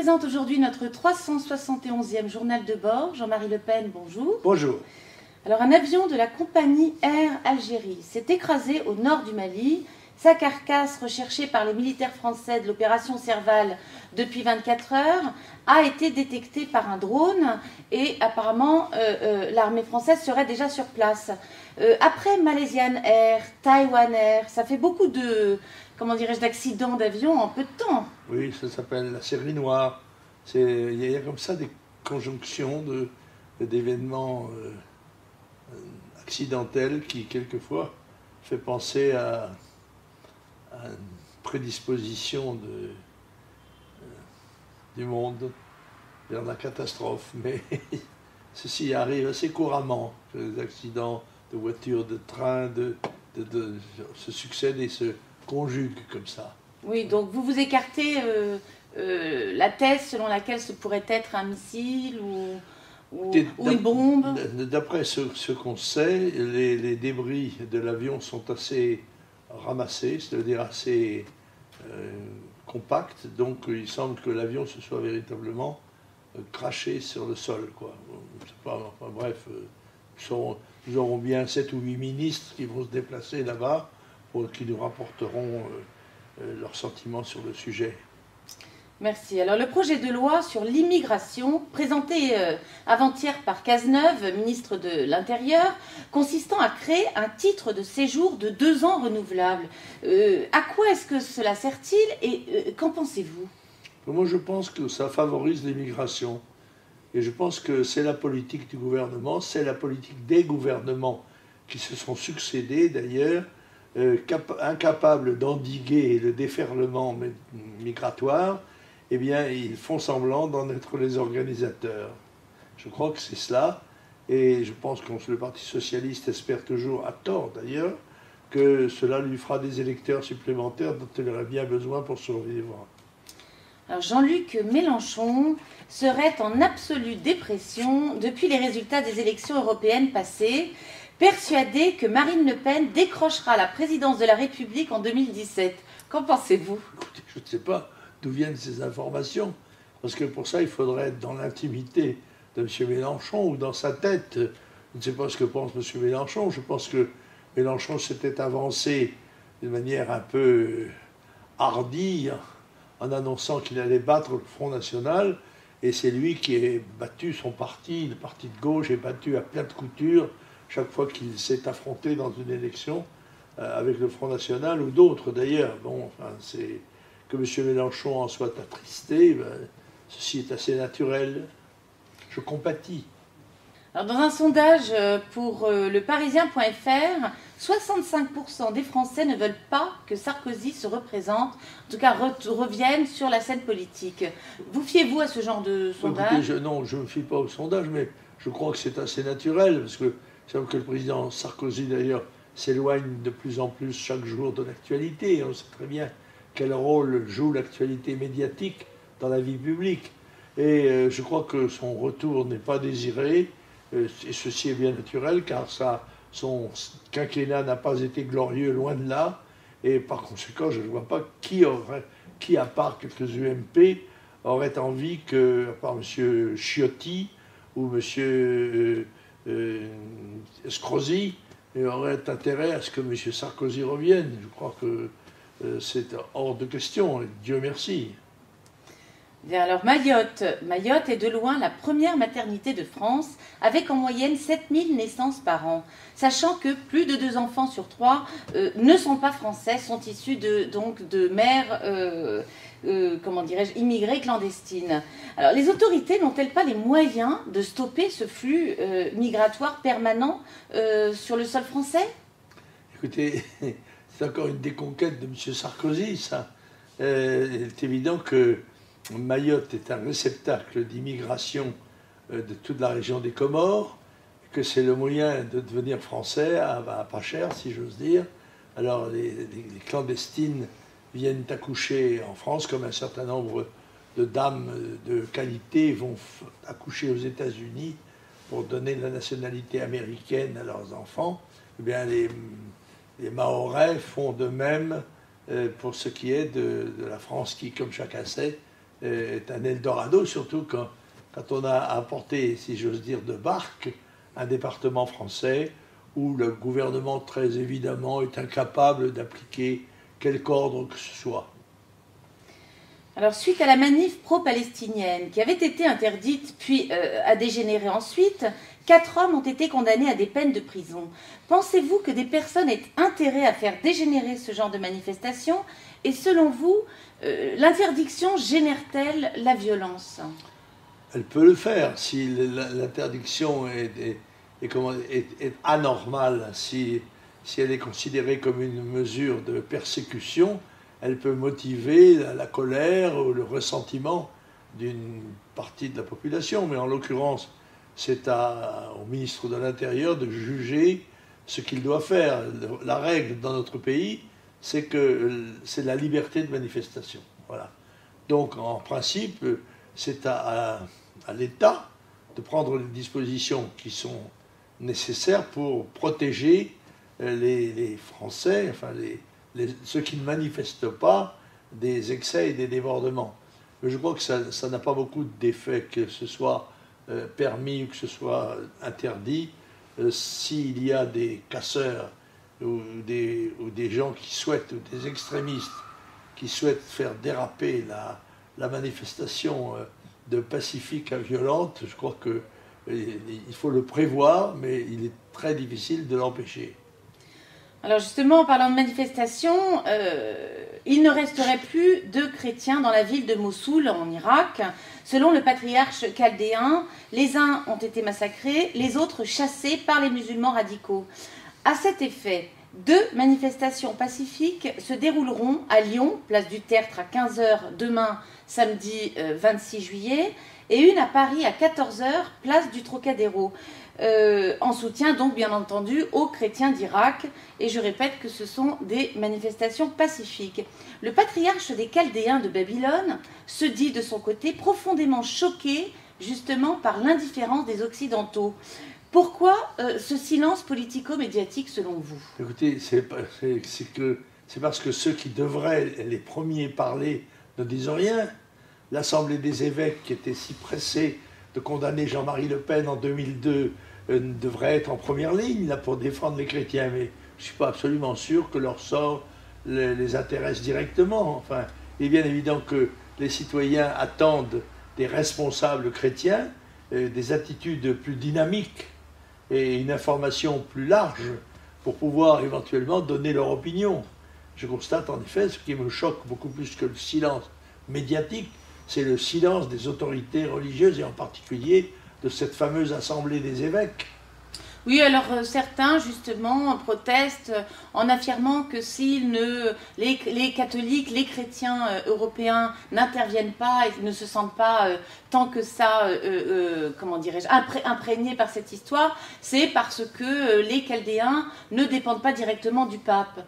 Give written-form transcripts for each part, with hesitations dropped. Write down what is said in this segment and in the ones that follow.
présente aujourd'hui notre 371e journal de bord. Jean-Marie Le Pen, bonjour. Bonjour. Alors, un avion de la compagnie Air Algérie s'est écrasé au nord du Mali. Sa carcasse, recherchée par les militaires français de l'opération Serval depuis 24 heures, a été détectée par un drone et apparemment l'armée française serait déjà sur place. Après Malaysian Air, Taiwan Air, ça fait beaucoup de, d'accidents d'avion en peu de temps. Oui, ça s'appelle la série noire. Il y a comme ça des conjonctions d'événements accidentels qui, quelquefois, fait penser à une prédisposition du monde vers la catastrophe. Mais ceci arrive assez couramment, que les accidents de voitures, de trains, se succèdent et se conjuguent comme ça. Oui, donc vous écartez la thèse selon laquelle ce pourrait être un missile ou une bombe. D'après ce qu'on sait, les débris de l'avion sont assez ramassés, c'est-à-dire assez compacts, donc il semble que l'avion se soit véritablement craché sur le sol, quoi. Enfin, bref, nous aurons bien 7 ou 8 ministres qui vont se déplacer là-bas, qui nous rapporteront leurs sentiments sur le sujet. Merci. Alors, le projet de loi sur l'immigration, présenté avant-hier par Cazeneuve, ministre de l'Intérieur, consistant à créer un titre de séjour de 2 ans renouvelable. À quoi est-ce que cela sert-il et qu'en pensez-vous? Moi, je pense que ça favorise l'immigration. Et je pense que c'est la politique du gouvernement, c'est la politique des gouvernements qui se sont succédés d'ailleurs, incapables d'endiguer le déferlement migratoire. Eh bien, ils font semblant d'en être les organisateurs. Je crois que c'est cela, et je pense que le Parti socialiste espère toujours, à tort d'ailleurs, que cela lui fera des électeurs supplémentaires dont il aurait bien besoin pour survivre. Alors, Jean-Luc Mélenchon serait en absolue dépression depuis les résultats des élections européennes passées, persuadé que Marine Le Pen décrochera la présidence de la République en 2017. Qu'en pensez-vous? Écoutez, je ne sais pas d'où viennent ces informations, parce que pour ça, il faudrait être dans l'intimité de M. Mélenchon ou dans sa tête. Je ne sais pas ce que pense M. Mélenchon. Je pense que Mélenchon s'était avancé de manière un peu hardie en annonçant qu'il allait battre le Front National, et c'est lui qui a battu son parti, le parti de gauche est battu à plein de coutures chaque fois qu'il s'est affronté dans une élection avec le Front National ou d'autres d'ailleurs. Bon, enfin, c'est que M. Mélenchon en soit attristé, ben, ceci est assez naturel. Je compatis. Alors, dans un sondage pour le Parisien.fr, 65% des Français ne veulent pas que Sarkozy se représente, en tout cas revienne sur la scène politique. Vous fiez-vous à ce genre de sondage? Écoutez, non, je ne me fie pas au sondage, mais je crois que c'est assez naturel, parce que c'est vrai que le président Sarkozy, d'ailleurs, s'éloigne de plus en plus chaque jour de l'actualité. On sait très bien quel rôle joue l'actualité médiatique dans la vie publique. Et je crois que son retour n'est pas désiré, et ceci est bien naturel, car son quinquennat n'a pas été glorieux, loin de là, et par conséquent, je ne vois pas qui, à part quelques UMP, aurait envie que, à part M. Ciotti ou M. Escrosi, aurait intérêt à ce que M. Sarkozy revienne. Je crois que c'est hors de question, et Dieu merci. Bien, alors Mayotte est de loin la première maternité de France, avec en moyenne 7000 naissances par an. Sachant que plus de 2 enfants sur 3 ne sont pas français, sont issus de mères immigrées clandestines. Alors les autorités n'ont-elles pas les moyens de stopper ce flux migratoire permanent sur le sol français? Écoutez, c'est encore une déconquête de M. Sarkozy, ça. Il est évident que Mayotte est un réceptacle d'immigration de toute la région des Comores, que c'est le moyen de devenir français à pas cher, si j'ose dire. Alors les clandestines viennent accoucher en France, comme un certain nombre de dames de qualité vont accoucher aux États-Unis pour donner la nationalité américaine à leurs enfants. Eh bien, les Mahorais font de même pour ce qui est de la France qui, comme chacun sait, est un Eldorado, surtout quand on a apporté, si j'ose dire, de barque, un département français où le gouvernement, très évidemment, est incapable d'appliquer quelque ordre que ce soit. Alors, suite à la manif pro-palestinienne qui avait été interdite puis a dégénéré ensuite, 4 hommes ont été condamnés à des peines de prison. Pensez-vous que des personnes aient intérêt à faire dégénérer ce genre de manifestation? Et selon vous, l'interdiction génère-t-elle la violence? Elle peut le faire si l'interdiction est anormale, si elle est considérée comme une mesure de persécution. Elle peut motiver la colère ou le ressentiment d'une partie de la population. Mais en l'occurrence, c'est au ministre de l'Intérieur de juger ce qu'il doit faire. La règle dans notre pays, c'est que c'est la liberté de manifestation. Voilà. Donc, en principe, c'est à l'État de prendre les dispositions qui sont nécessaires pour protéger les Français, enfin ceux qui ne manifestent pas, des excès et des débordements. Mais je crois que ça n'a pas beaucoup d'effet, que ce soit permis ou que ce soit interdit. S'il y a des casseurs ou des gens qui souhaitent, ou des extrémistes qui souhaitent faire déraper la manifestation de pacifique à violente, je crois qu'il faut le prévoir, mais il est très difficile de l'empêcher. Alors justement, en parlant de manifestation, il ne resterait plus de chrétiens dans la ville de Mossoul, en Irak. Selon le patriarche chaldéen, les uns ont été massacrés, les autres chassés par les musulmans radicaux. À cet effet, 2 manifestations pacifiques se dérouleront à Lyon, place du Tertre à 15 h demain, samedi 26 juillet, et une à Paris à 14 h, place du Trocadéro. En soutien donc bien entendu aux chrétiens d'Irak, et je répète que ce sont des manifestations pacifiques. Le patriarche des Chaldéens de Babylone se dit de son côté profondément choqué justement par l'indifférence des Occidentaux. Pourquoi ce silence politico-médiatique selon vous? Écoutez, c'est parce que ceux qui devraient les premiers parler ne disent rien. L'Assemblée des évêques, qui était si pressée de condamner Jean-Marie Le Pen en 2002, devrait être en première ligne là, pour défendre les chrétiens. Mais je ne suis pas absolument sûr que leur sort les intéresse directement. Enfin, il est bien évident que les citoyens attendent des responsables chrétiens des attitudes plus dynamiques et une information plus large pour pouvoir éventuellement donner leur opinion. Je constate en effet, ce qui me choque beaucoup plus que le silence médiatique, c'est le silence des autorités religieuses et en particulier de cette fameuse assemblée des évêques. Oui, alors certains justement protestent en affirmant que si les catholiques, les chrétiens européens n'interviennent pas et ne se sentent pas tant que ça, comment dirais-je, imprégnés par cette histoire, c'est parce que les Chaldéens ne dépendent pas directement du pape.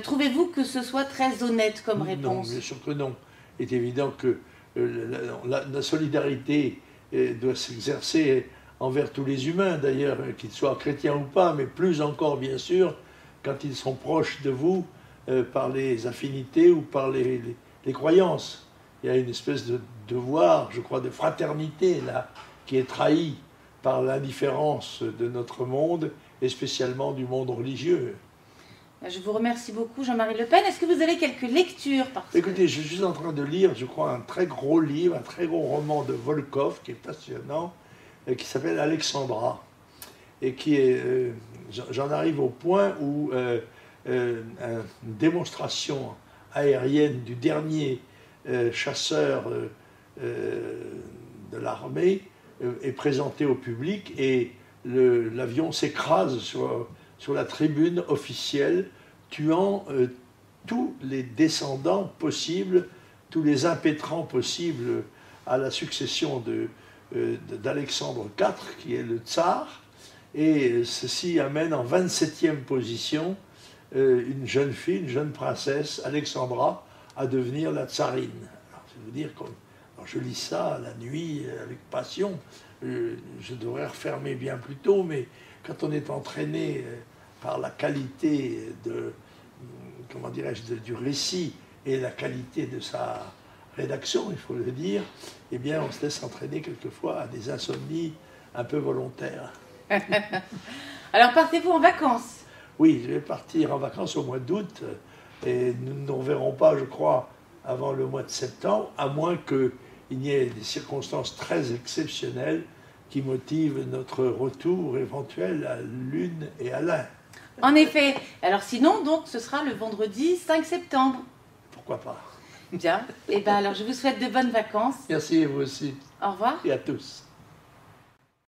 Trouvez-vous que ce soit très honnête comme réponse? Non, bien sûr que non. Il est évident que la solidarité doit s'exercer envers tous les humains, d'ailleurs, qu'ils soient chrétiens ou pas, mais plus encore, bien sûr, quand ils sont proches de vous par les affinités ou par les croyances. Il y a une espèce de devoir, je crois, de fraternité, là, qui est trahi par l'indifférence de notre monde, et spécialement du monde religieux. Je vous remercie beaucoup, Jean-Marie Le Pen. Est-ce que vous avez quelques lectures? Écoutez, je suis en train de lire, je crois, un très gros livre, un très gros roman de Volkov, qui est passionnant, qui s'appelle Alexandra, et qui est, j'en arrive au point où une démonstration aérienne du dernier chasseur de l'armée est présentée au public, et l'avion s'écrase sur la tribune officielle, tuant tous les descendants possibles, tous les impétrants possibles à la succession d'Alexandre IV, qui est le tsar, et ceci amène en 27e position une jeune fille, une jeune princesse, Alexandra, à devenir la tsarine. Alors, je vais vous dire, je lis ça la nuit avec passion, je devrais refermer bien plus tôt, mais quand on est entraîné par la qualité comment dirais-je, du récit et la qualité de sa rédaction, il faut le dire, eh bien, on se laisse entraîner quelquefois à des insomnies un peu volontaires. Alors, partez-vous en vacances? Oui, je vais partir en vacances au mois d'août et nous ne nous reverrons pas, je crois, avant le mois de septembre, à moins qu'il y ait des circonstances très exceptionnelles qui motivent notre retour éventuel à l'une et à l'un. En effet. Alors sinon, donc, ce sera le vendredi 5 septembre. Pourquoi pas? Bien. Et bien alors, je vous souhaite de bonnes vacances. Merci, et vous aussi. Au revoir. Et à tous.